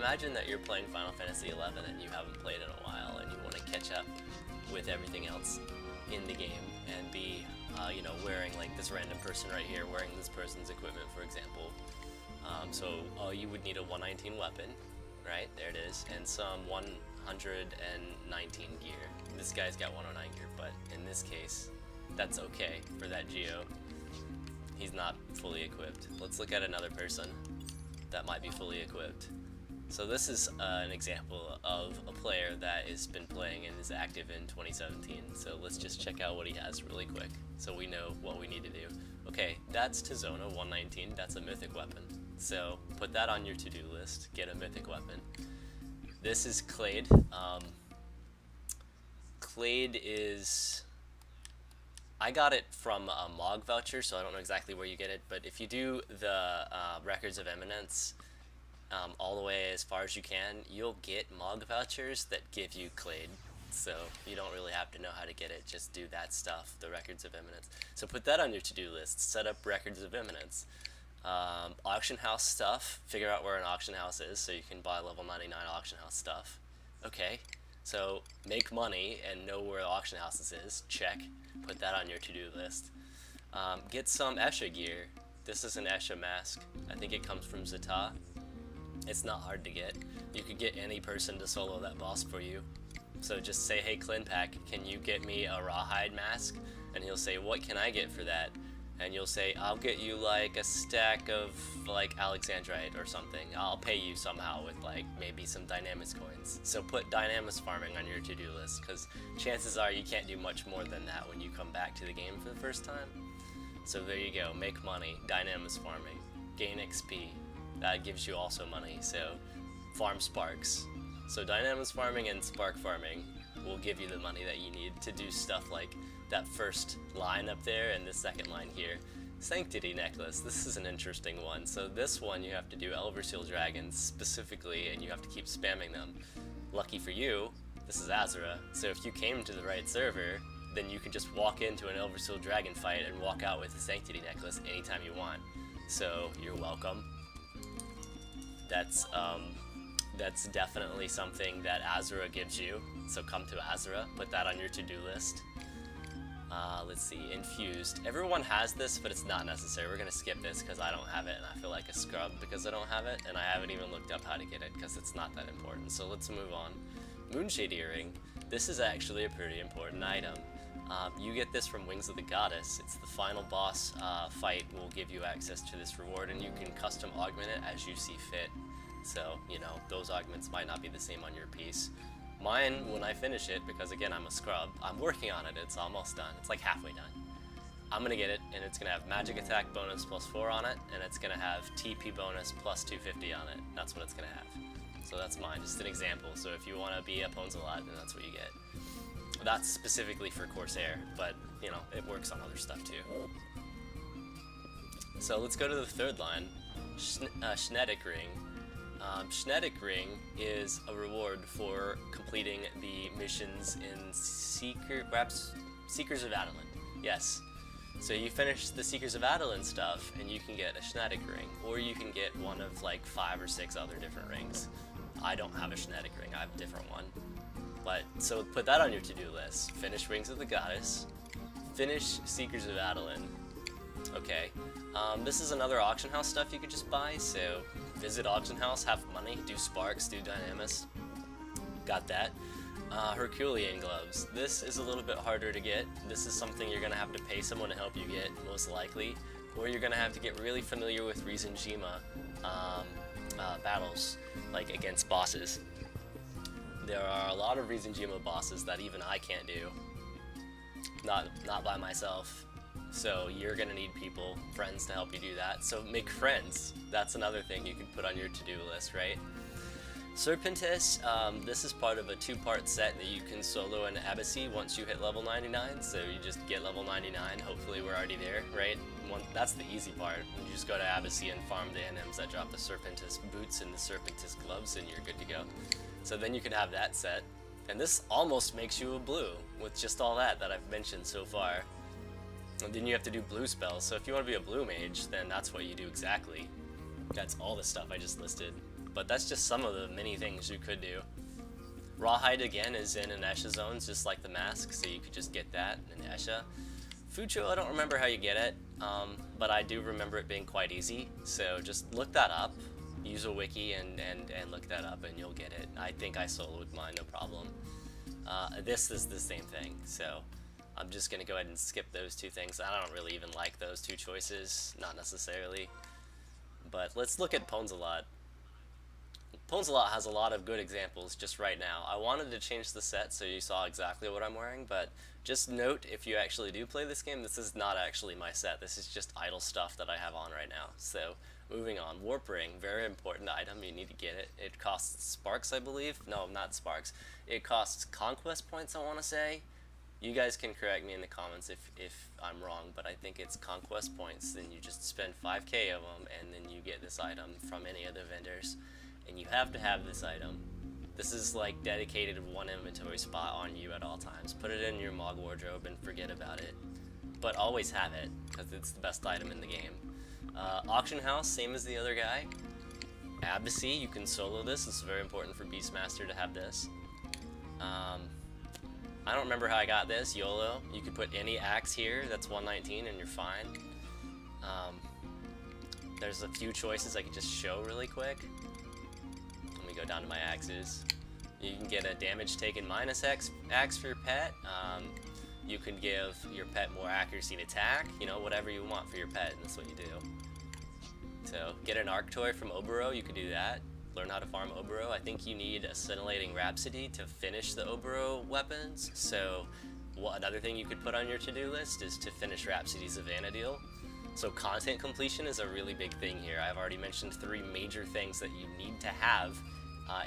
imagine that you're playing Final Fantasy XI and you haven't played in a while and you want to catch up with everything else in the game and be, you know, wearing like this random person right here, wearing this person's equipment, for example. So you would need a 119 weapon, right? There it is, and some 119 gear. This guy's got 109 gear, but in this case, that's okay for that Geo. He's not fully equipped. Let's look at another person that might be fully equipped. So this is an example of a player that has been playing and is active in 2017. So let's just check out what he has really quick so we know what we need to do. Okay, that's Tizona 119, that's a mythic weapon. So put that on your to-do list, get a mythic weapon. This is Clade. Clade is... I got it from a MOG voucher, so I don't know exactly where you get it, but if you do the Records of Eminence all the way as far as you can, you'll get MOG vouchers that give you Clade. So you don't really have to know how to get it, just do that stuff, the Records of Eminence. So put that on your to-do list, set up Records of Eminence. Auction house stuff, figure out where an auction house is so you can buy level 99 auction house stuff. Okay, so make money and know where the auction houses is, check, put that on your to-do list. Get some Esha gear. This is an Esha mask. I think it comes from Zeta. It's not hard to get. You could get any person to solo that boss for you. So just say, hey Clinpack, can you get me a rawhide mask? And he'll say, what can I get for that? And you'll say, I'll get you like a stack of like Alexandrite or something. I'll pay you somehow with like maybe some Dynamis coins. So put Dynamis farming on your to-do list, because chances are you can't do much more than that when you come back to the game for the first time. So there you go, make money, Dynamis farming, gain XP. That gives you also money, so farm sparks. So Dynamis farming and spark farming will give you the money that you need to do stuff like that first line up there and the second line here. Sanctity necklace, this is an interesting one. So this one you have to do Elverseal dragons specifically, and you have to keep spamming them. Lucky for you, this is Azura, so if you came to the right server, then you can just walk into an Elverseal dragon fight and walk out with a Sanctity necklace anytime you want. So you're welcome. That's definitely something that Azura gives you, so come to Azura, put that on your to-do list. Let's see, infused. Everyone has this, but it's not necessary. We're gonna skip this because I don't have it, and I feel like a scrub because I don't have it, and I haven't even looked up how to get it because it's not that important. So let's move on. Moonshade Earring. This is actually a pretty important item. You get this from Wings of the Goddess. It's the final boss fight will give you access to this reward, and you can custom augment it as you see fit. So, you know, those augments might not be the same on your piece. Mine, when I finish it, because again I'm a scrub, I'm working on it, it's almost done, it's like halfway done. I'm gonna get it, and it's gonna have magic attack bonus +4 on it, and it's gonna have TP bonus +250 on it. That's what it's gonna have. So that's mine, just an example. So if you wanna be a Pwnsalot, then that's what you get. That's specifically for Corsair, but you know, it works on other stuff too. So let's go to the third line, Schnetic Ring. Schnetic Ring is a reward for completing the missions in Seekers of Adeline. Yes. So you finish the Seekers of Adeline stuff and you can get a Schnetic Ring, or you can get one of like 5 or 6 other different rings. I don't have a Schnetic Ring, I have a different one. But, so put that on your to-do list. Finish Wings of the Goddess. Finish Seekers of Adeline. Okay. This is another auction house stuff you could just buy, so visit auction house, have money, do sparks, do Dynamis. Got that. Herculean gloves. This is a little bit harder to get. This is something you're gonna have to pay someone to help you get, most likely, or you're gonna have to get really familiar with Rizenjima battles, like against bosses. There are a lot of Rizenjima bosses that even I can't do, not by myself. So you're gonna need people, friends to help you do that. So make friends. That's another thing you can put on your to-do list, right? Serpentis, this is part of a 2-part set that you can solo in Abyssy once you hit level 99. So you just get level 99, hopefully we're already there, right? That's the easy part. You just go to Abyssy and farm the NMs that drop the Serpentis boots and the Serpentis gloves, and you're good to go. So then you can have that set. And this almost makes you a blue with just all that I've mentioned so far. And then you have to do blue spells, so if you want to be a blue mage, then that's what you do exactly. That's all the stuff I just listed. but that's just some of the many things you could do. Rawhide again is in Anesha zones, just like the mask, so you could just get that in Anesha. Fucho, I don't remember how you get it, but I do remember it being quite easy, so just look that up. Use a wiki and look that up and you'll get it. I think I soloed mine, no problem. This is the same thing, so I'm just going to go ahead and skip those two things. I don't really even like those two choices, not necessarily. But let's look at Pwnsalot. Pwnsalot has a lot of good examples just right now. I wanted to change the set so you saw exactly what I'm wearing, but just note if you actually do play this game, this is not actually my set. This is just idle stuff that I have on right now. So moving on, Warp Ring, very important item, you need to get it. It costs Sparks, I believe. No, not Sparks. It costs Conquest Points, I want to say. You guys can correct me in the comments if I'm wrong, but I think it's Conquest Points. Then you just spend 5k of them, and then you get this item from any of the vendors. And you have to have this item. This is like dedicated one inventory spot on you at all times. Put it in your Mog wardrobe and forget about it. But always have it, because it's the best item in the game. Auction House, same as the other guy. Abyssy, you can solo this. It's very important for Beastmaster to have this. I don't remember how I got this. YOLO. You could put any axe here. That's 119 and you're fine. There's a few choices I could just show really quick. Let me go down to my axes. You can get a damage taken minus axe for your pet. You can give your pet more accuracy to attack. You know, whatever you want for your pet, and that's what you do. So, get an Arc Toy from Oboro, you could do that. Learn how to farm Oboro. I think you need a Scintillating Rhapsody to finish the Oboro weapons. So, another thing you could put on your to-do list is to finish Rhapsody's Vanadil. So content completion is a really big thing here. I've already mentioned 3 major things that you need to have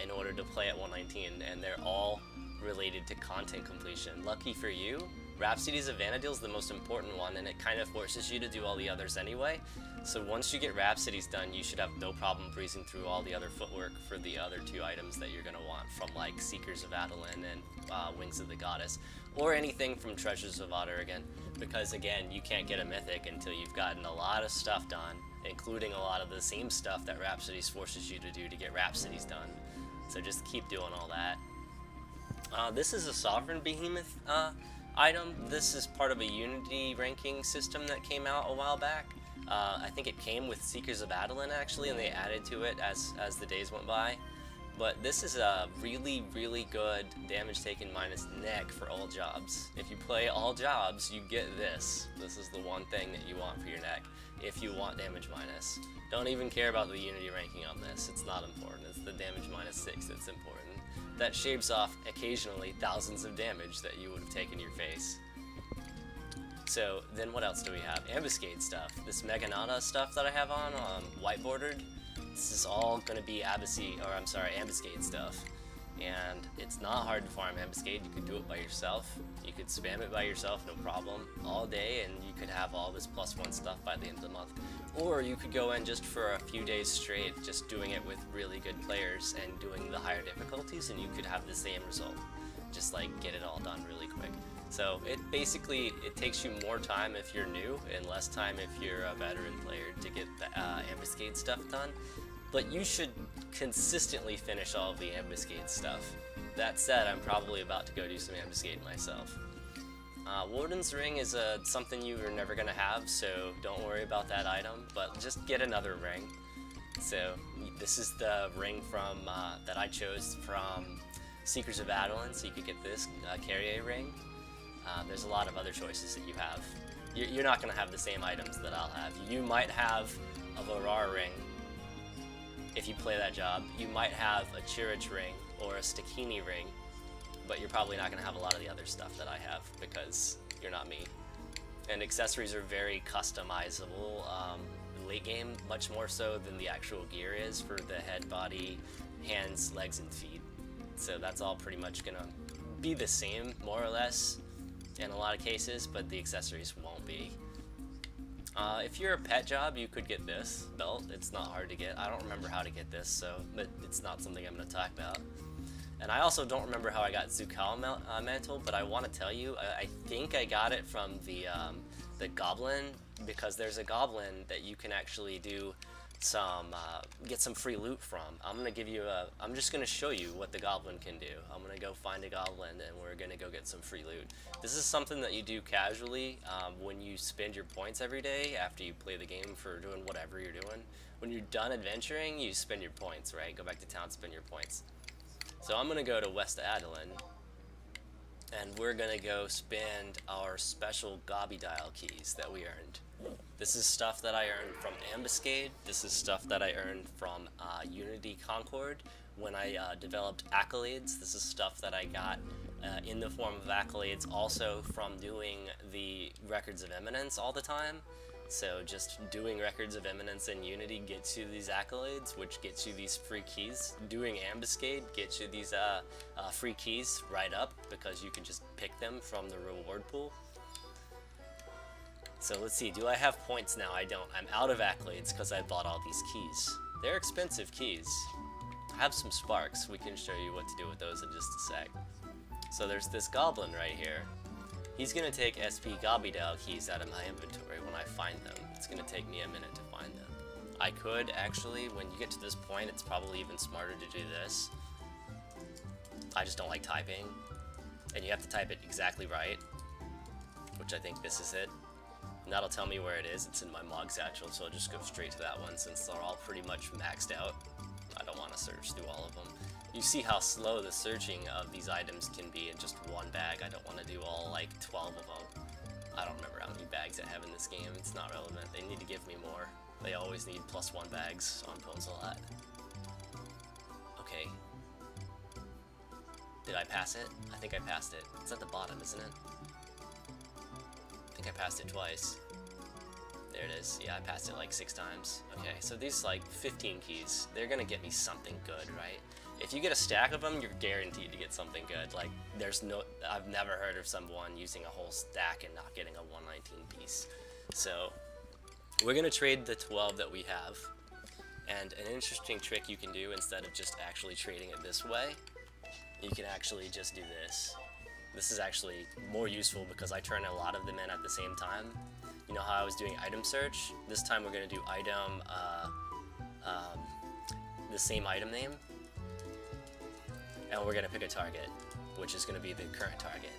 in order to play at 119, and they're all related to content completion. Lucky for you, Rhapsody's Vanadil is the most important one, and it kind of forces you to do all the others anyway. So once you get Rhapsodies done, you should have no problem breezing through all the other footwork for the other 2 items that you're going to want from like Seekers of Adeline and Wings of the Goddess, or anything from Treasures of Otter again, because again, you can't get a Mythic until you've gotten a lot of stuff done, including a lot of the same stuff that Rhapsodies forces you to do to get Rhapsodies done. So just keep doing all that. This is a Sovereign Behemoth item. This is part of a Unity ranking system that came out a while back. I think it came with Seekers of Adeline actually, and they added to it as the days went by. But this is a really, really good damage taken minus neck for all jobs. If you play all jobs, you get this. This is the one thing that you want for your neck if you want damage minus. Don't even care about the Unity ranking on this. It's not important. It's the damage minus 6 that's important. That shaves off occasionally thousands of damage that you would have taken to your face. So then what else do we have? Ambuscade stuff. This Meganata stuff that I have on whiteboarded. This is all going to be Ambuscade stuff. And it's not hard to farm Ambuscade. You could do it by yourself. You could spam it by yourself, no problem, all day, and you could have all this +1 stuff by the end of the month. Or you could go in just for a few days straight, just doing it with really good players and doing the higher difficulties, and you could have the same result. Just like get it all done really quick. So it takes you more time if you're new and less time if you're a veteran player to get the Ambuscade stuff done. But you should consistently finish all of the Ambuscade stuff. That said, I'm probably about to go do some Ambuscade myself. Warden's Ring is something you're never going to have, so don't worry about that item, but just get another ring. So this is the ring from that I chose from Seekers of Adeline, so you could get this Carrier ring. There's a lot of other choices that you have. You're not going to have the same items that I'll have. You might have a Varar ring if you play that job. You might have a Chirich ring or a Stakini ring, but you're probably not going to have a lot of the other stuff that I have because you're not me. And accessories are very customizable late game, much more so than the actual gear is for the head, body, hands, legs, and feet. So that's all pretty much going to be the same, more or less, in a lot of cases, but the accessories won't be. If you're a pet job, you could get this belt. It's not hard to get. I don't remember how to get this, but it's not something I'm going to talk about. And I also don't remember how I got Zukal mantle, but I want to tell you, I think I got it from the goblin, because there's a goblin that you can actually do get some free loot from. I'm just gonna show you what the goblin can do. I'm gonna go find a goblin and we're gonna go get some free loot. This is something that you do casually when you spend your points every day after you play the game for doing whatever you're doing. When you're done adventuring, you spend your points, right? Go back to town, spend your points. So I'm gonna go to West Adeline and we're gonna go spend our special Gobbie dial keys that we earned. This is stuff that I earned from Ambuscade. This is stuff that I earned from Unity Concord when I developed accolades. This is stuff that I got in the form of accolades also from doing the Records of Eminence all the time. So just doing Records of Eminence in Unity gets you these accolades, which gets you these free keys. Doing Ambuscade gets you these free keys right up because you can just pick them from the reward pool. So let's see, do I have points now? I don't. I'm out of accolades because I bought all these keys. They're expensive keys. I have some sparks. We can show you what to do with those in just a sec. So there's this goblin right here. He's going to take SP Gobbie dial keys out of my inventory when I find them. It's going to take me a minute to find them. I could actually, when you get to this point, it's probably even smarter to do this. I just don't like typing. And you have to type it exactly right, which I think this is it. And that'll tell me where it is. It's in my Mog Satchel, so I'll just go straight to that one since they're all pretty much maxed out. I don't want to search through all of them. You see how slow the searching of these items can be in just one bag. I don't want to do all like 12 of them. I don't remember how many bags I have in this game. It's not relevant. They need to give me more. They always need +1 bags on Pwnsalot. Okay. Did I pass it? I think I passed it. It's at the bottom, isn't it? I think I passed it twice. There it is. Yeah, I passed it like 6 times. Okay, so these like 15 keys, they're gonna get me something good, right? If you get a stack of them, you're guaranteed to get something good. Like, I've never heard of someone using a whole stack and not getting a 119 piece. So, we're gonna trade the 12 that we have. And an interesting trick you can do instead of just actually trading it this way, you can actually just do this. This is actually more useful because I turn a lot of them in at the same time. You know how I was doing item search? This time we're going to do item, the same item name. And we're going to pick a target, which is going to be the current target.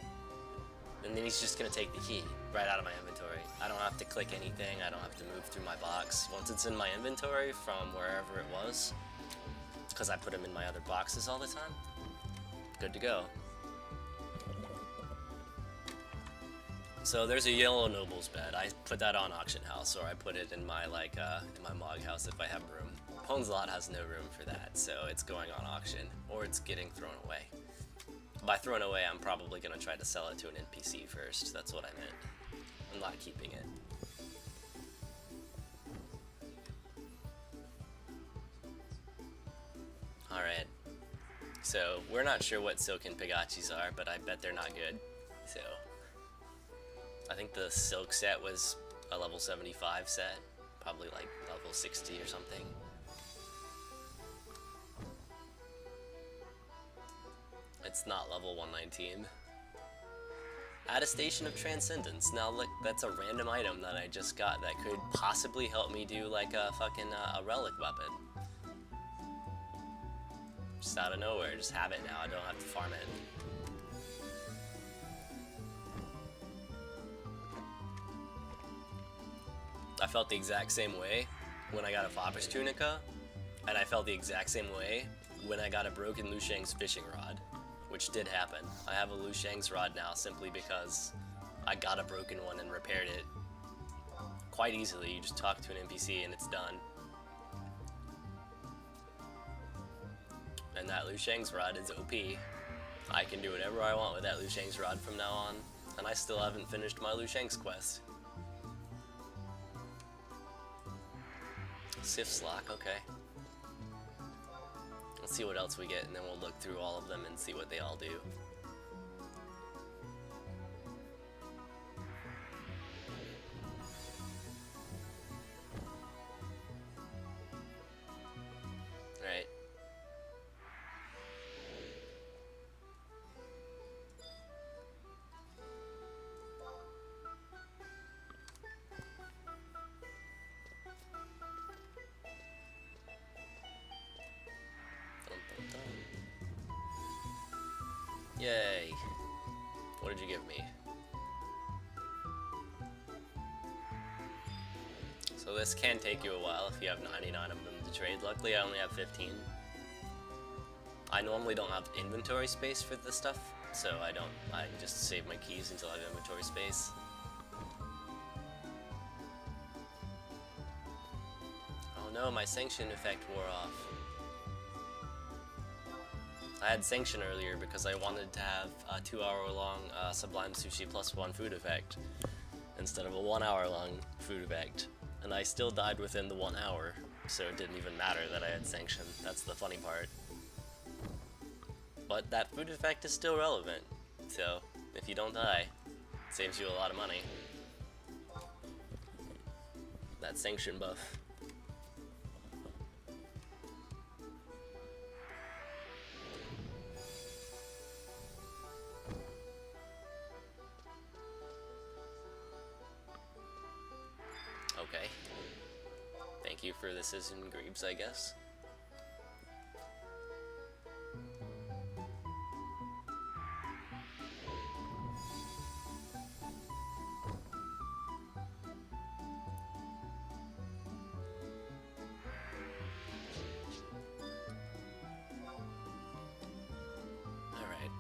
And then he's just going to take the key right out of my inventory. I don't have to click anything. I don't have to move through my box. Once it's in my inventory from wherever it was, because I put them in my other boxes all the time, good to go. So there's a yellow noble's bed. I put that on auction house, or I put it in my in my Mog house if I have room. Pwnsalot has no room for that, so it's going on auction, or it's getting thrown away. By thrown away, I'm probably gonna try to sell it to an NPC first. That's what I meant. I'm not keeping it. All right. So we're not sure what silken Pagachis are, but I bet they're not good. So. I think the silk set was a level 75 set, probably like level 60 or something. It's not level 119. Attestation of Transcendence. Now look, that's a random item that I just got that could possibly help me do like a fucking a relic weapon. Just out of nowhere, just have it now, I don't have to farm it. I felt the exact same way when I got a Foppish Tunica, and I felt the exact same way when I got a broken Liu Shang's fishing rod, which did happen. I have a Liu Shang's rod now simply because I got a broken one and repaired it quite easily. You just talk to an NPC and it's done. And that Liu Shang's rod is OP. I can do whatever I want with that Liu Shang's rod from now on, and I still haven't finished my Liu Shang's quest. Sif's Lock, okay. Let's see what else we get, and then we'll look through all of them and see what they all do. Right. Yay. What did you give me? So this can take you a while if you have 99 of them to trade. Luckily I only have 15. I normally don't have inventory space for this stuff, so I just save my keys until I have inventory space. Oh no, my sanction effect wore off. I had sanction earlier because I wanted to have a 2-hour-long Sublime Sushi +1 food effect instead of a 1-hour-long food effect. And I still died within the 1 hour, so it didn't even matter that I had sanction. That's the funny part. But that food effect is still relevant, so if you don't die, it saves you a lot of money. That sanction buff. Okay. Thank you for the Citizen Greaves, I guess.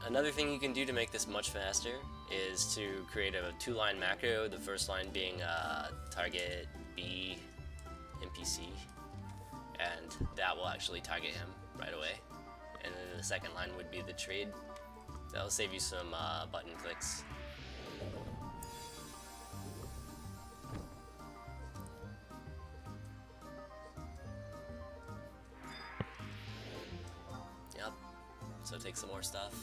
Another thing you can do to make this much faster is to create a 2-line macro, the first line being target B NPC, and that will actually target him right away. And then the second line would be the trade. That'll save you some button clicks. Yep, so take some more stuff.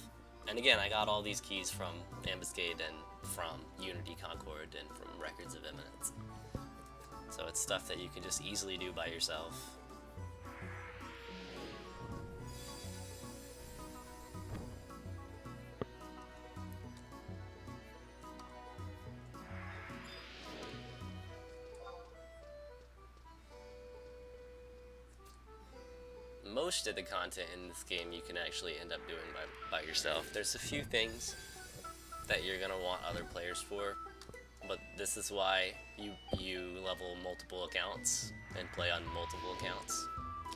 And again, I got all these keys from Ambuscade and from Unity Concord and from Records of Eminence. So it's stuff that you can just easily do by yourself. Most of the content in this game you can actually end up doing by yourself. There's a few things that you're gonna want other players for, but this is why you level multiple accounts and play on multiple accounts.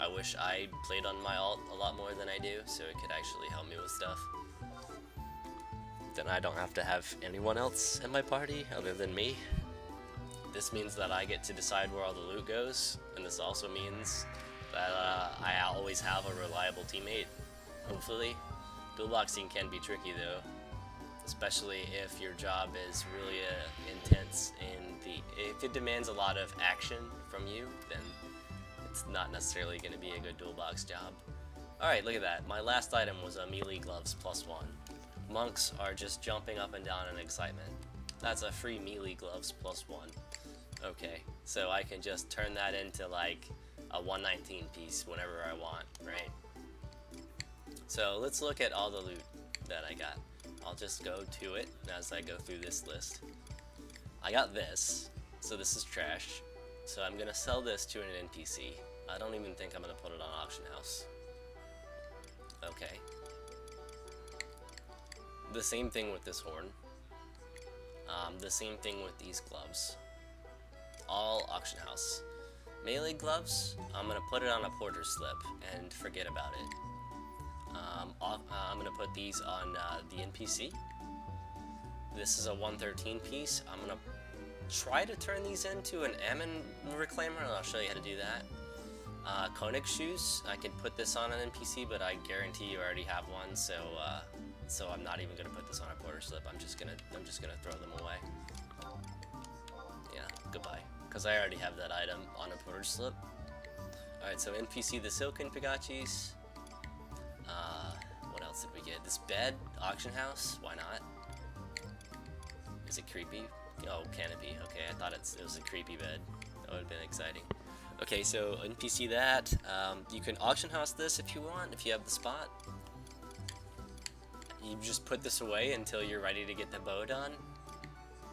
I wish I played on my alt a lot more than I do, so it could actually help me with stuff. Then I don't have to have anyone else in my party other than me. This means that I get to decide where all the loot goes, and this also means that I always have a reliable teammate, hopefully. Dual boxing can be tricky though, especially if your job is really intense if it demands a lot of action from you, then it's not necessarily going to be a good dual box job. Alright, look at that. My last item was a melee gloves +1. Monks are just jumping up and down in excitement. That's a free melee gloves +1. Okay, so I can just turn that into like a 119 piece whenever I want, right? So let's look at all the loot that I got. I'll just go to it as I go through this list. I got this, so this is trash. So I'm gonna sell this to an NPC. I don't even think I'm gonna put it on auction house. Okay. The same thing with this horn. The same thing with these gloves. All auction house. Melee gloves, I'm gonna put it on a porter slip and forget about it. I'm gonna put these on the NPC. This is a 113 piece. I'm gonna try to turn these into an Ammon reclaimer, and I'll show you how to do that. Koenig shoes, I can put this on an NPC, but I guarantee you already have one, so I'm not even gonna put this on a porter slip. I'm just gonna throw them away. Yeah, goodbye. Because I already have that item on a porter slip. Alright, so NPC the Silken Pigachis. What else did we get? This bed, auction house, why not? Is it creepy? Oh, canopy. Okay, I thought it was a creepy bed. That would have been exciting. Okay, so NPC that. You can auction house this if you want, if you have the spot. You just put this away until you're ready to get the bow done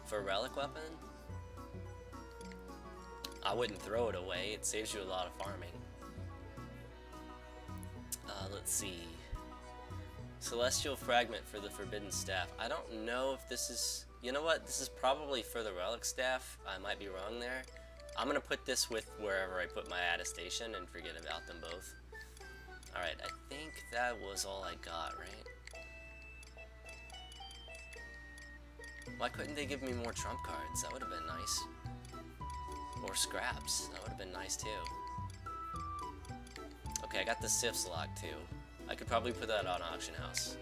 for a relic weapon. I wouldn't throw it away, it saves you a lot of farming. Let's see. Celestial Fragment for the Forbidden Staff. I don't know if this is... You know what? This is probably for the Relic Staff. I might be wrong there. I'm gonna put this with wherever I put my attestation and forget about them both. Alright, I think that was all I got, right? Why couldn't they give me more trump cards? That would have been nice. Or scraps. That would have been nice too. Okay, I got the Pwnsalot too. I could probably put that on Auction House.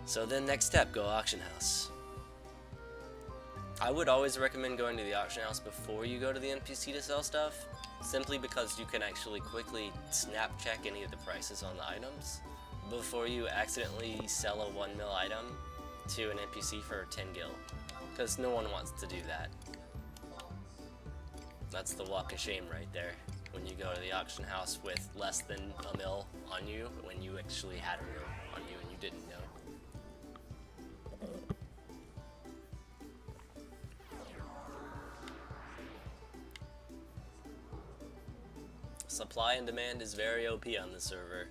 So then next step, go Auction House. I would always recommend going to the Auction House before you go to the NPC to sell stuff, simply because you can actually quickly snap check any of the prices on the items before you accidentally sell a 1 mil item to an NPC for 10 gil, because no one wants to do that. That's the walk of shame right there, when you go to the auction house with less than a mil on you when you actually had a mil on you and you didn't know. Supply and demand is very OP on the server.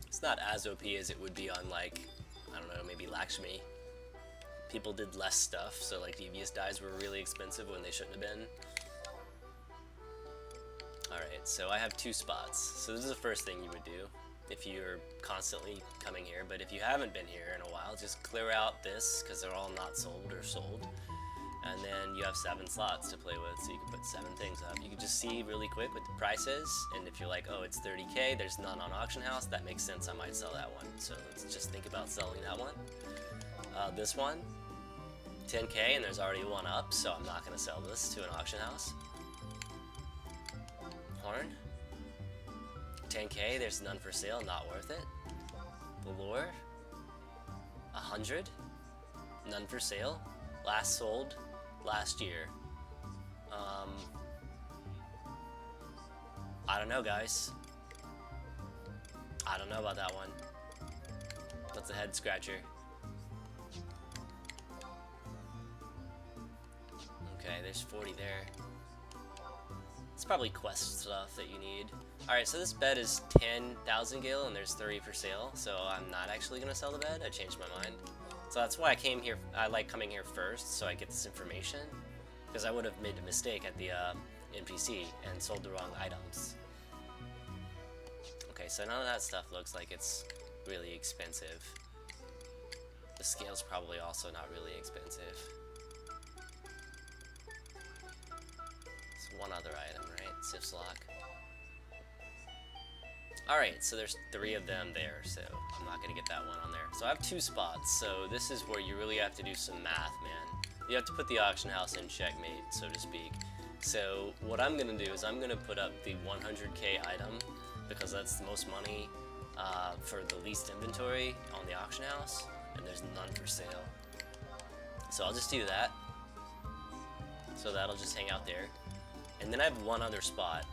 It's not as OP as it would be on, like, I don't know, maybe Lakshmi. People did less stuff, so like devious dyes were really expensive when they shouldn't have been. Alright, so I have 2 spots. So this is the first thing you would do if you're constantly coming here, but if you haven't been here in a while, just clear out this, because they're all not sold or sold. And then you have 7 slots to play with, so you can put 7 things up. You can just see really quick what the price is, and if you're like, oh, it's 30k, there's none on Auction House, that makes sense, I might sell that one. So let's just think about selling that one. This one, 10k, and there's already one up, so I'm not going to sell this to an Auction House. Horn, 10k, there's none for sale, not worth it. Velour, 100, none for sale, last sold last year. I don't know, guys. I don't know about that one. That's a head scratcher. Okay, there's 40 there. It's probably quest stuff that you need. Alright, so this bed is 10,000 gil and there's 30 for sale, so I'm not actually gonna sell the bed. I changed my mind. So that's why I came here. I like coming here first, so I get this information, because I would have made a mistake at the NPC and sold the wrong items. Okay, so none of that stuff looks like it's really expensive. The scale's probably also not really expensive. It's one other item, right? Pwnsalot. Alright, so there's 3 of them there, so I'm not gonna get that one on there. So I have 2 spots, so this is where you really have to do some math, man. You have to put the auction house in checkmate, so to speak. So what I'm gonna do is I'm gonna put up the 100k item, because that's the most money for the least inventory on the auction house, and there's none for sale. So I'll just do that. So that'll just hang out there. And then I have one other spot.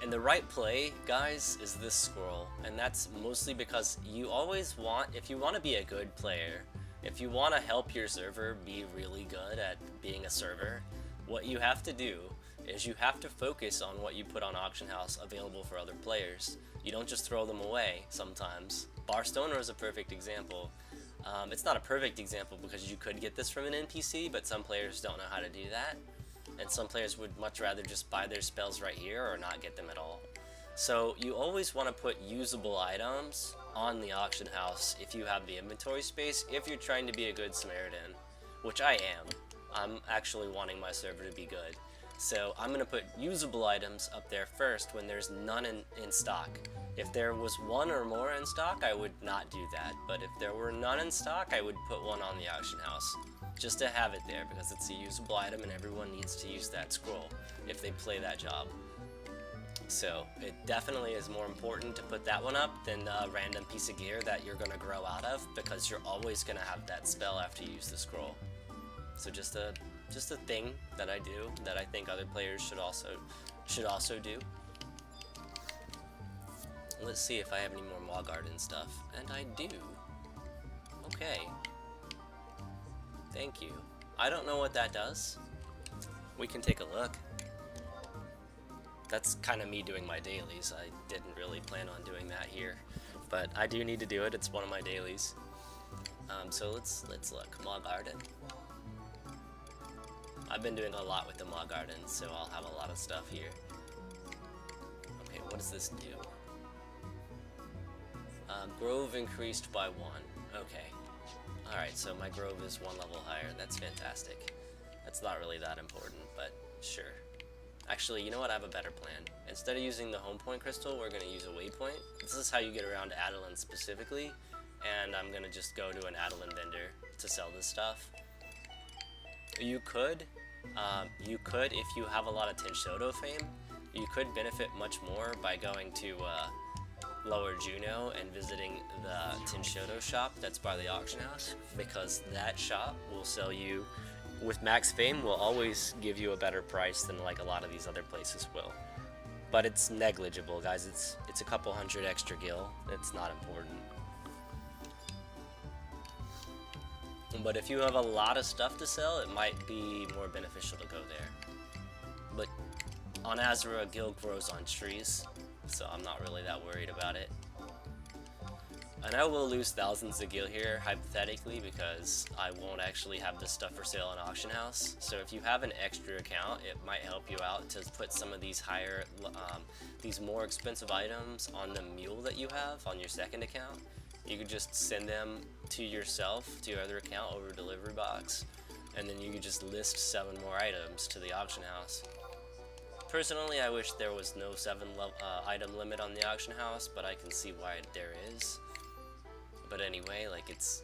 And the right play, guys, is this scroll, and that's mostly because you always want, if you want to be a good player, if you want to help your server be really good at being a server, what you have to do is you have to focus on what you put on Auction House available for other players. You don't just throw them away sometimes. Barstoner is a perfect example. It's not a perfect example because you could get this from an NPC, but some players don't know how to do that. And some players would much rather just buy their spells right here or not get them at all. So you always want to put usable items on the auction house if you have the inventory space, if you're trying to be a good Samaritan, which I am. I'm actually wanting my server to be good. So I'm going to put usable items up there first when there's none in stock. If there was 1 or more in stock, I would not do that. But if there were none in stock, I would put one on the auction house, just to have it there, because it's a usable item and everyone needs to use that scroll if they play that job. So it definitely is more important to put that one up than a random piece of gear that you're going to grow out of, because you're always going to have that spell after you use the scroll. So just a thing that I do that I think other players should also do. Let's see if I have any more Maw Garden stuff, and I do. Okay. Thank you. I don't know what that does. We can take a look. That's kind of me doing my dailies. I didn't really plan on doing that here, but I do need to do it. It's one of my dailies. So let's look. Maw Garden. I've been doing a lot with the Maw Garden, so I'll have a lot of stuff here. Okay, what does this do? Grove increased by 1. Okay. Alright, so my grove is 1 level higher. That's fantastic. That's not really that important, but sure. Actually, you know what? I have a better plan. Instead of using the home point crystal, we're going to use a waypoint. This is how you get around Adeline specifically, and I'm going to just go to an Adeline Vendor to sell this stuff. You could, if you have a lot of Pwnsalot fame, you could benefit much more by going to Lower Juno and visiting the Pwnsalot shop that's by the auction house, because that shop will sell you, with max fame, will always give you a better price than like a lot of these other places will. But it's negligible, guys. It's a couple hundred extra gil. It's not important. But if you have a lot of stuff to sell, it might be more beneficial to go there. But on Azura, gil grows on trees, so I'm not really that worried about it. And I will lose thousands of gil here, hypothetically, because I won't actually have this stuff for sale in auction house. So if you have an extra account, it might help you out to put some of these higher, these more expensive items on the mule that you have on your second account. You could just send them to yourself, to your other account over delivery box, and then you could just list 7 more items to the auction house. Personally, I wish there was no 7 item limit on the auction house, but I can see why there is. But anyway, like it's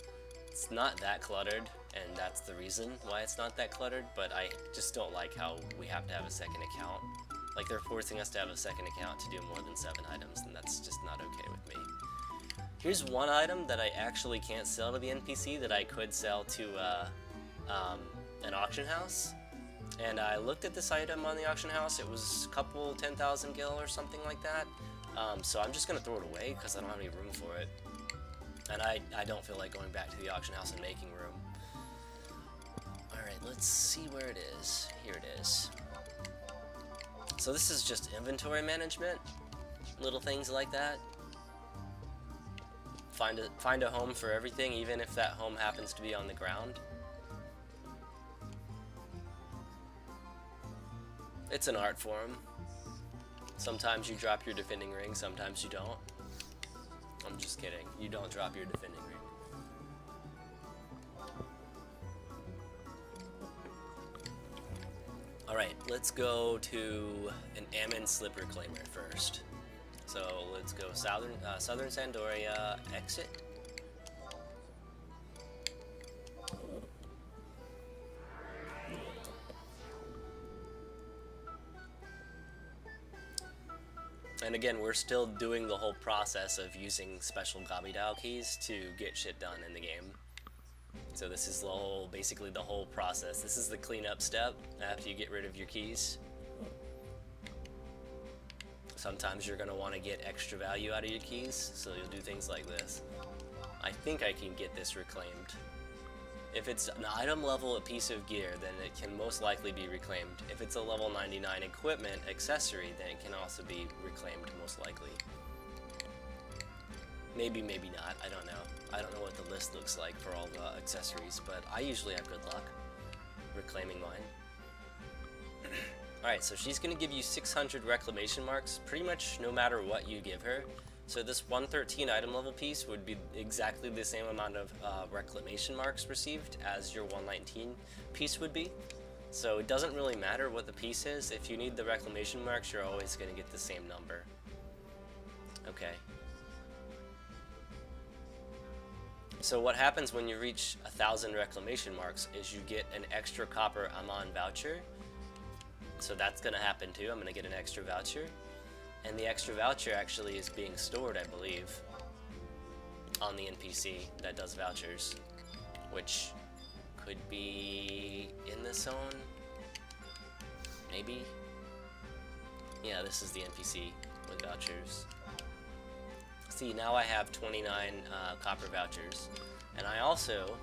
not that cluttered, and that's the reason why it's not that cluttered, but I just don't like how we have to have a second account. Like, they're forcing us to have a second account to do more than 7 items, and that's just not okay with me. Here's one item that I actually can't sell to the NPC that I could sell to an auction house. And I looked at this item on the auction house. It was a couple 10,000 gil or something like that. So I'm just going to throw it away because I don't have any room for it. And I don't feel like going back to the auction house and making room. Alright, let's see where it is. Here it is. So this is just inventory management. Little things like that. Find a home for everything, even if that home happens to be on the ground. It's an art form. Sometimes you drop your defending ring, sometimes you don't. I'm just kidding. You don't drop your defending ring. Alright, let's go to an Ammon Slip Reclaimer first. So let's go Southern Sandoria, exit. And again, we're still doing the whole process of using special Gobbie keys to get shit done in the game. So this is basically the whole process. This is the cleanup step after you get rid of your keys. Sometimes you're going to want to get extra value out of your keys, so you'll do things like this. I think I can get this reclaimed. If it's an item level a piece of gear, then it can most likely be reclaimed. If it's a level 99 equipment accessory, then it can also be reclaimed most likely. Maybe, maybe not, I don't know. I don't know what the list looks like for all the accessories, but I usually have good luck reclaiming mine. Alright, so she's going to give you 600 reclamation marks, pretty much no matter what you give her. So this 113 item level piece would be exactly the same amount of reclamation marks received as your 119 piece would be. So it doesn't really matter what the piece is. If you need the reclamation marks, you're always going to get the same number. Okay. So what happens when you reach 1,000 reclamation marks is you get an extra copper Amon voucher. So that's going to happen too. I'm going to get an extra voucher. And the extra voucher actually is being stored, I believe, on the NPC that does vouchers, which could be in this zone, maybe? Yeah, this is the NPC with vouchers. See, now I have 29 copper vouchers, and I also,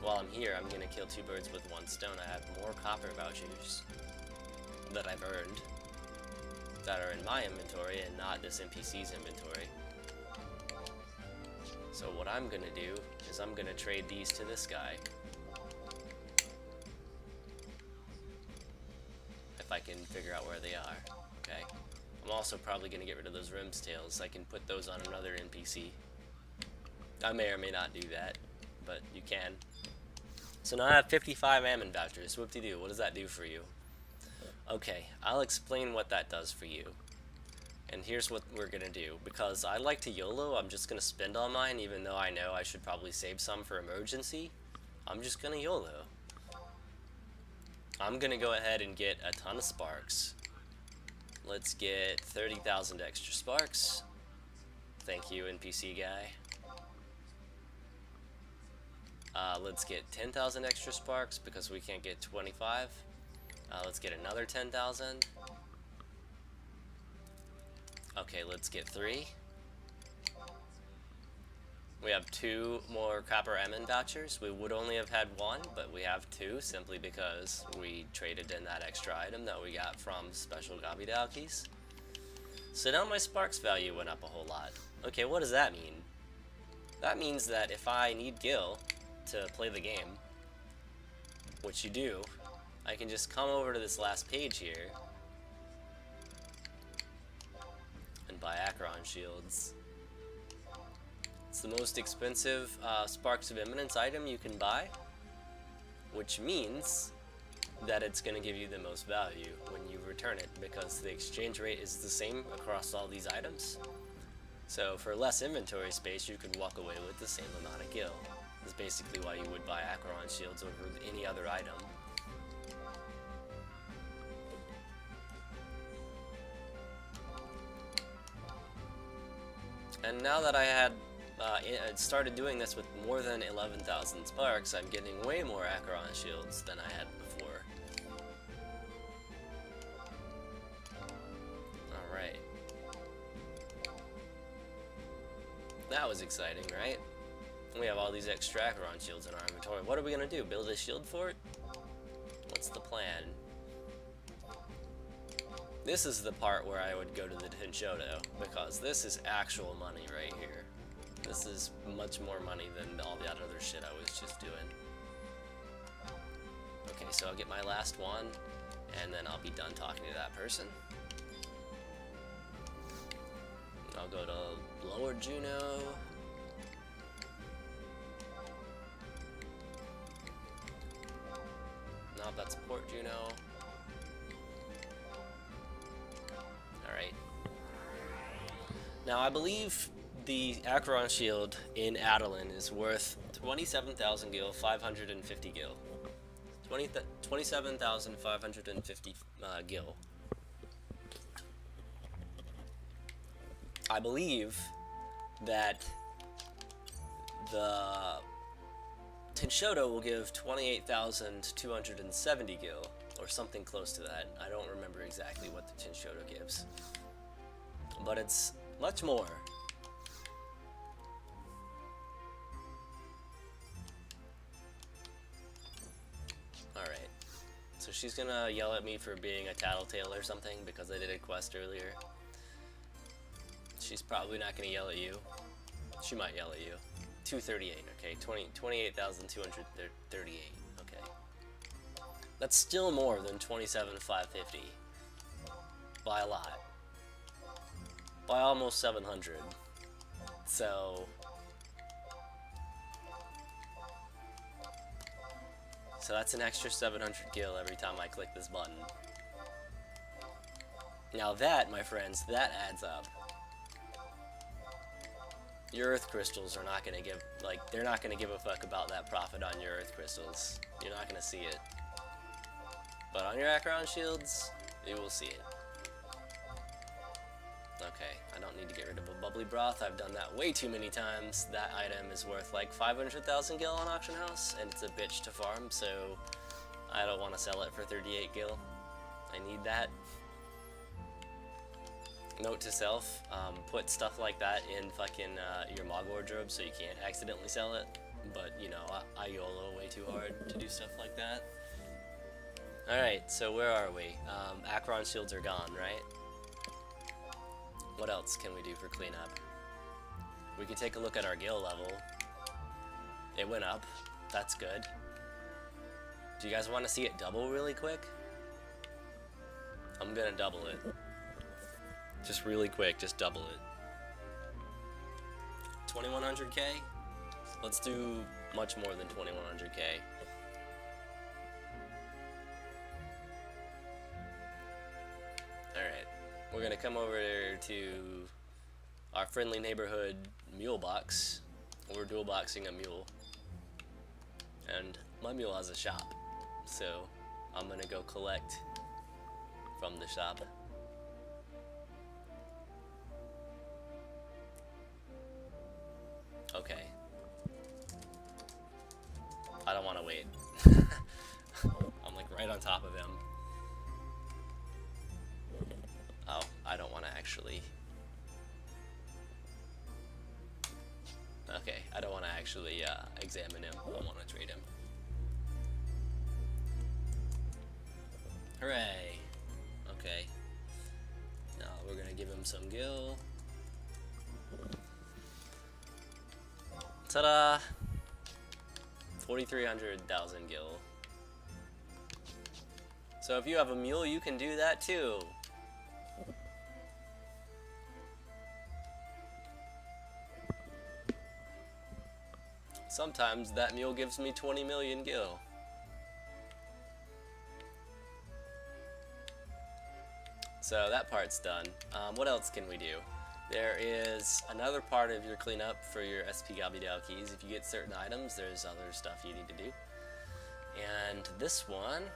while I'm here, I'm going to kill 2 birds with 1 stone. I have more copper vouchers that I've earned. that are in my inventory and not this NPC's inventory. So what I'm gonna do is I'm gonna trade these to this guy. If I can figure out where they are. Okay. I'm also probably gonna get rid of those rim's tails. I can put those on another NPC. I may or may not do that, but you can. So now I have 55 Ammon vouchers. Whoop-de-doo. What does that do for you? Okay, I'll explain what that does for you. And here's what we're gonna do. Because I like to YOLO, I'm just gonna spend all mine, even though I know I should probably save some for emergency. I'm just gonna YOLO. I'm gonna go ahead and get a ton of sparks. Let's get 30,000 extra sparks. Thank you, NPC guy. Let's get 10,000 extra sparks because we can't get 25. Let's get another 10,000. Okay, let's get 3. We have 2 more Copper Ammon vouchers. We would only have had 1, but we have 2 simply because we traded in that extra item that we got from special Gobbie Dalkies. So now my sparks value went up a whole lot. Okay, what does that mean? That means that if I need Gil to play the game, which you do, I can just come over to this last page here and buy Acheron shields. It's the most expensive Sparks of Imminence item you can buy, which means that it's going to give you the most value when you return it, because the exchange rate is the same across all these items. So for less inventory space, you could walk away with the same amount of Gil. That's basically why you would buy Acheron shields over any other item. And now that I had started doing this with more than 11,000 sparks, I'm getting way more Acheron shields than I had before. Alright. That was exciting, right? We have all these extra Acheron shields in our inventory. What are we going to do? Build a shield fort? What's the plan? This is the part where I would go to the Pwnsalot, because this is actual money right here. This is much more money than all that other shit I was just doing. Okay, so I'll get my last one, and then I'll be done talking to that person. I'll go to Lower Juno. No, that's Port Juno. Alright. Now I believe the Acheron shield in Adeline is worth 27,000 gil, 550 gil. 27,550 gil. I believe that the Pwnsalot will give 28,270 gil, or something close to that. I don't remember exactly what the Pwnsalot gives, but it's much more. Alright, so she's gonna yell at me for being a tattletale or something because I did a quest earlier. She's probably not gonna yell at you. She might yell at you. 238, okay, 28,238, okay. That's still more than 27,550 by a lot, by almost 700. So that's an extra 700 gil every time I click this button. Now that, my friends, that adds up. Your earth crystals are not gonna give, like, they're not gonna give a fuck about that profit on your earth crystals. You're not gonna see it. But on your Acheron shields, you will see it. Okay, I don't need to get rid of a bubbly broth. I've done that way too many times. That item is worth like 500,000 gil on Auction House, and it's a bitch to farm, so I don't want to sell it for 38 gil. I need that. Note to self, put stuff like that in fucking your Mog wardrobe so you can't accidentally sell it. But, you know, I YOLO way too hard to do stuff like that. Alright, so where are we? Acheron shields are gone, right? What else can we do for cleanup? We can take a look at our gil level. It went up. That's good. Do you guys want to see it double really quick? I'm gonna double it. Just really quick, just double it. 2100k? Let's do much more than 2100k. Alright, we're gonna come over to our friendly neighborhood Mule Box. We're dual boxing a mule. And my mule has a shop, so I'm gonna go collect from the shop. Okay. I don't want to wait. I'm like right on top of him. Oh, I don't want to actually. Okay, I don't want to actually examine him. I want to trade him. Hooray! Okay. Now we're gonna give him some gil. Ta-da! 4,300,000 gil. So if you have a mule, you can do that too. Sometimes that mule gives me 20 million gil. So that part's done. What else can we do? There is another part of your cleanup for your SP Gobbie keys. If you get certain items, there's other stuff you need to do. And this one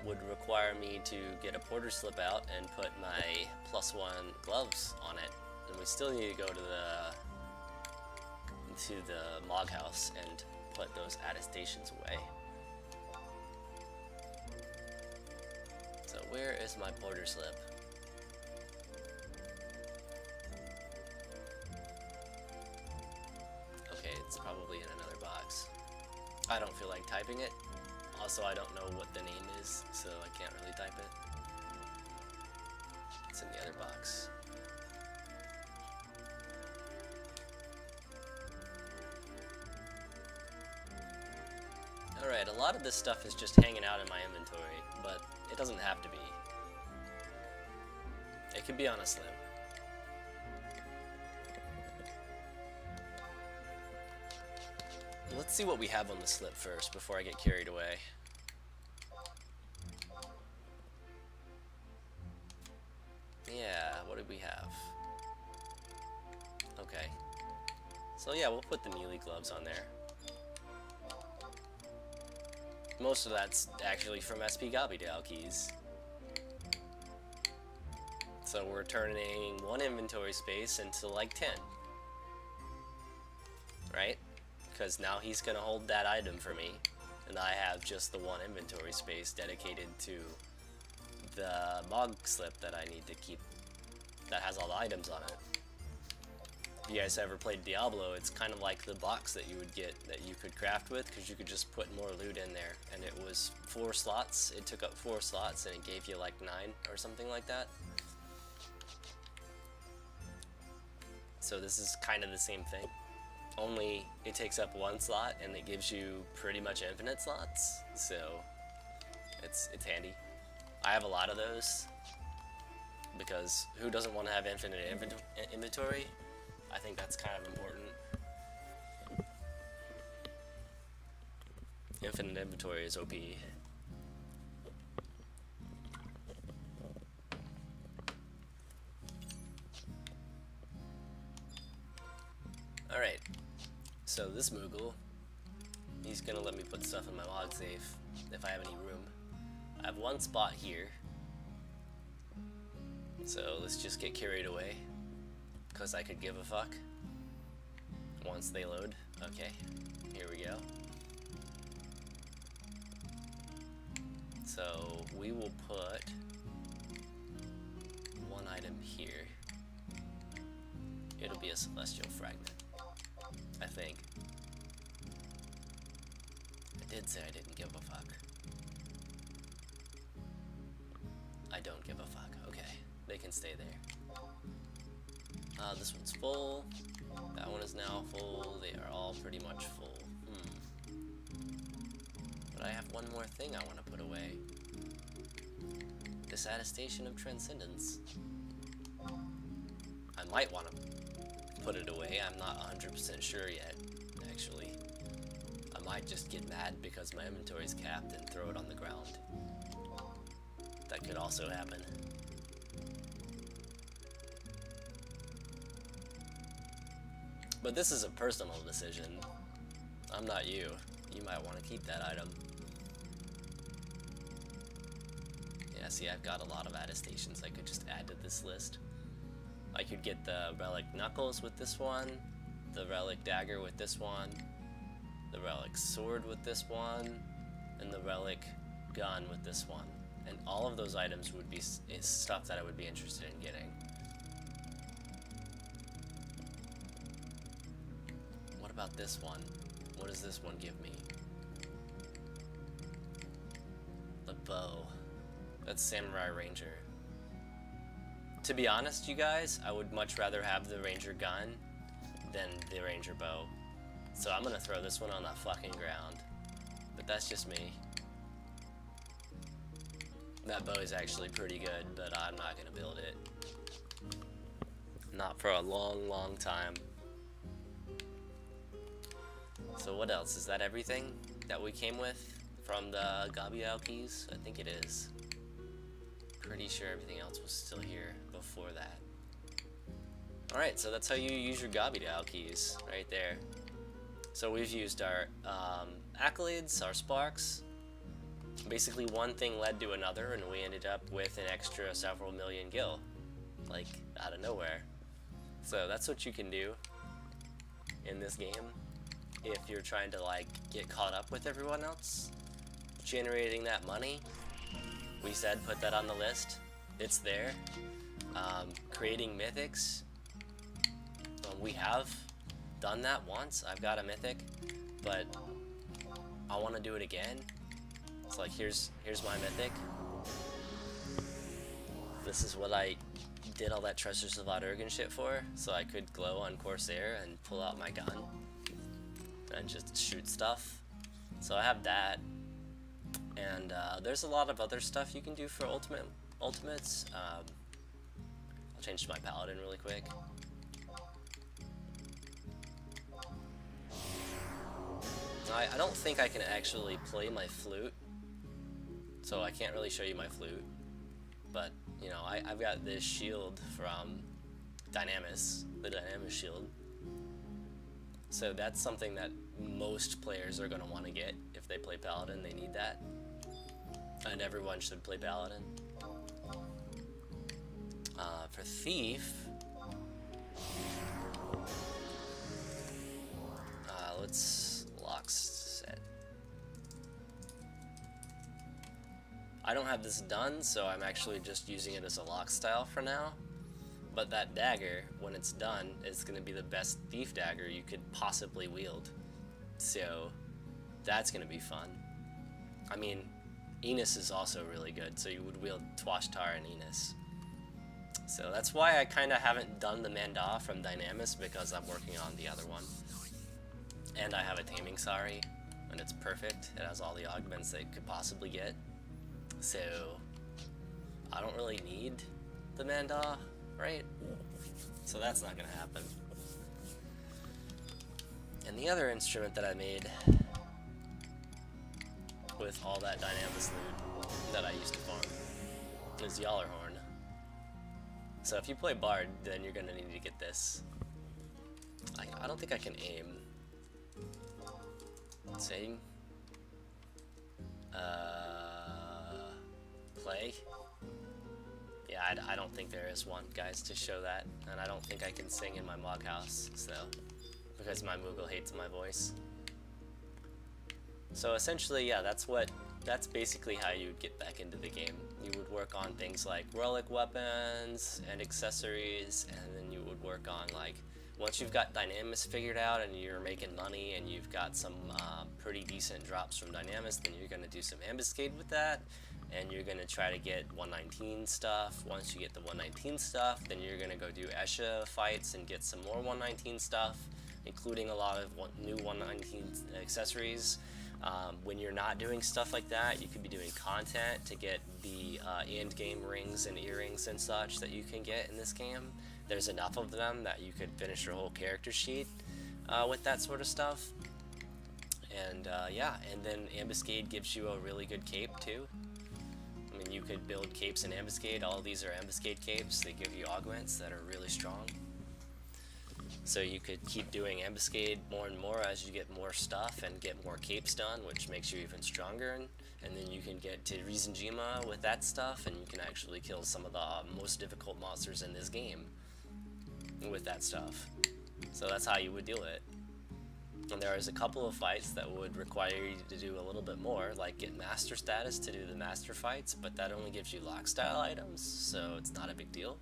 would require me to get a porter slip out and put my +1 gloves on it. And we still need to go to the log house and put those attestations away. So where is my porter slip? It's probably in another box. I don't feel like typing it. Also, I don't know what the name is, so I can't really type it. It's in the other box. Alright, a lot of this stuff is just hanging out in my inventory, but it doesn't have to be. It could be on a slip. Let's see what we have on the slip first before I get carried away. Yeah, what did we have? Okay. So yeah, we'll put the melee gloves on there. Most of that's actually from SP Gobbie keys. So we're turning 1 inventory space into like 10. Right? Because now he's going to hold that item for me, and I have just the 1 inventory space dedicated to the mog slip that I need to keep, that has all the items on it. If you guys ever played Diablo, it's kind of like the box that you would get that you could craft with, because you could just put more loot in there, and it was 4 slots, it took up 4 slots, and it gave you like 9 or something like that. So this is kind of the same thing. Only it takes up 1 slot and it gives you pretty much infinite slots, so it's handy. I have a lot of those because who doesn't want to have infinite inventory? I think that's kind of important. Infinite inventory is OP. Alright. So this Moogle, he's gonna let me put stuff in my log safe if I have any room. I have 1 spot here, so let's just get carried away, because I could give a fuck once they load. Okay, here we go. So we will put 1 item here. It'll be a celestial fragment, I think. I did say I didn't give a fuck. I don't give a fuck. Okay, they can stay there. This one's full. That one is now full. They are all pretty much full. But I have one more thing I want to put away. This attestation of transcendence. I might want to put it away. I'm not 100% sure yet, actually. I might just get mad because my inventory's capped and throw it on the ground. That could also happen. But this is a personal decision. I'm not you. You might want to keep that item. Yeah, see, I've got a lot of attestations I could just add to this list. I could get the relic knuckles with this one, the relic dagger with this one, the relic sword with this one, and the relic gun with this one. And all of those items would be stuff that I would be interested in getting. What about this one? What does this one give me? The bow. That's Samurai Ranger. To be honest, you guys, I would much rather have the Ranger gun than the Ranger bow. So I'm gonna throw this one on the fucking ground. But that's just me. That bow is actually pretty good, but I'm not gonna build it. Not for a long, long time. So what else? Is that everything that we came with from the Gobbie keys? I think it is. Pretty sure everything else was still here before that. Alright, so that's how you use your Gobbie keys, right there. So we've used our accolades, our sparks. Basically one thing led to another and we ended up with an extra several million gil. Like, out of nowhere. So that's what you can do in this game if you're trying to like get caught up with everyone else. Generating that money. We said put that on the list. It's there. Creating mythics. We have done that once. I've got a mythic, but I want to do it again. It's like here's my mythic. This is what I did all that Treasures of Urgan shit for, so I could glow on Corsair and pull out my gun and just shoot stuff. So I have that, and there's a lot of other stuff you can do for ultimates. I'll change to my paladin really quick. I don't think I can actually play my flute, so I can't really show you my flute, but you know, I've got this shield from Dynamis, the Dynamis shield. So that's something that most players are going to want to get if they play Paladin. They need that. And everyone should play Paladin. For Thief, let's lock set. I don't have this done, so I'm actually just using it as a lock style for now. But that dagger, when it's done, is going to be the best thief dagger you could possibly wield. So that's going to be fun. I mean, Enos is also really good, so you would wield Twashtar and Enos. So that's why I kind of haven't done the Manda from Dynamis, because I'm working on the other one. And I have a Taming Sari, and it's perfect. It has all the augments that it could possibly get. So I don't really need the Manda, right? So that's not gonna happen. And the other instrument that I made with all that Dynamis loot that I used to farm is Yallarhorn. So if you play Bard, then you're gonna need to get this. I don't think I can aim. Sing. Play. Yeah, I don't think there is one, guys, to show that, and I don't think I can sing in my Mog house, so because my Moogle hates my voice. So essentially, yeah, that's basically how you'd get back into the game. You would work on things like relic weapons and accessories, and then you would work on, like, once you've got Dynamis figured out and you're making money and you've got some pretty decent drops from Dynamis, then you're going to do some ambuscade with that. and you're going to try to get 119 stuff. Once you get the 119 stuff, then you're going to go do Esha fights and get some more 119 stuff, including a lot of new 119 accessories. When you're not doing stuff like that, you could be doing content to get the end game rings and earrings and such that you can get in this game. There's enough of them that you could finish your whole character sheet with that sort of stuff. And yeah, and then Ambuscade gives you a really good cape too. I mean, you could build capes in Ambuscade. All of these are Ambuscade capes. They give you augments that are really strong. So you could keep doing Ambuscade more and more as you get more stuff and get more capes done, which makes you even stronger. And then you can get to Rizenjima with that stuff, and you can actually kill some of the most difficult monsters in this game with that stuff. So that's how you would do it. And there is a couple of fights that would require you to do a little bit more, like get master status to do the master fights, but that only gives you lock style items, so it's not a big deal.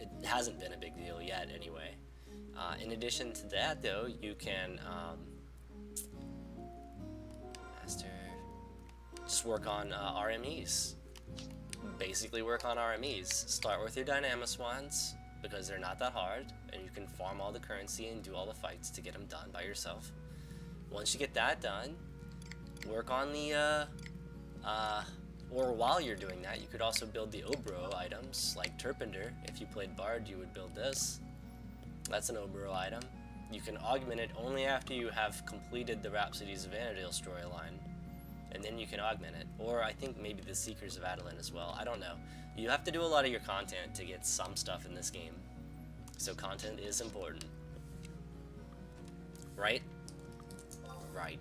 It hasn't been a big deal yet anyway. In addition to that though, you can just work on RMEs. Basically work on RMEs. Start with your Dynamis ones, because they're not that hard, and you can farm all the currency and do all the fights to get them done by yourself. Once you get that done, work on the, or while you're doing that, you could also build the Obro items, like Terpender. If you played Bard, you would build this. That's an Obro item. You can augment it only after you have completed the Rhapsodies of Vanadale storyline, and then you can augment it. Or I think maybe the Seekers of Adeline as well. I don't know. You have to do a lot of your content to get some stuff in this game. So content is important. Right? Right.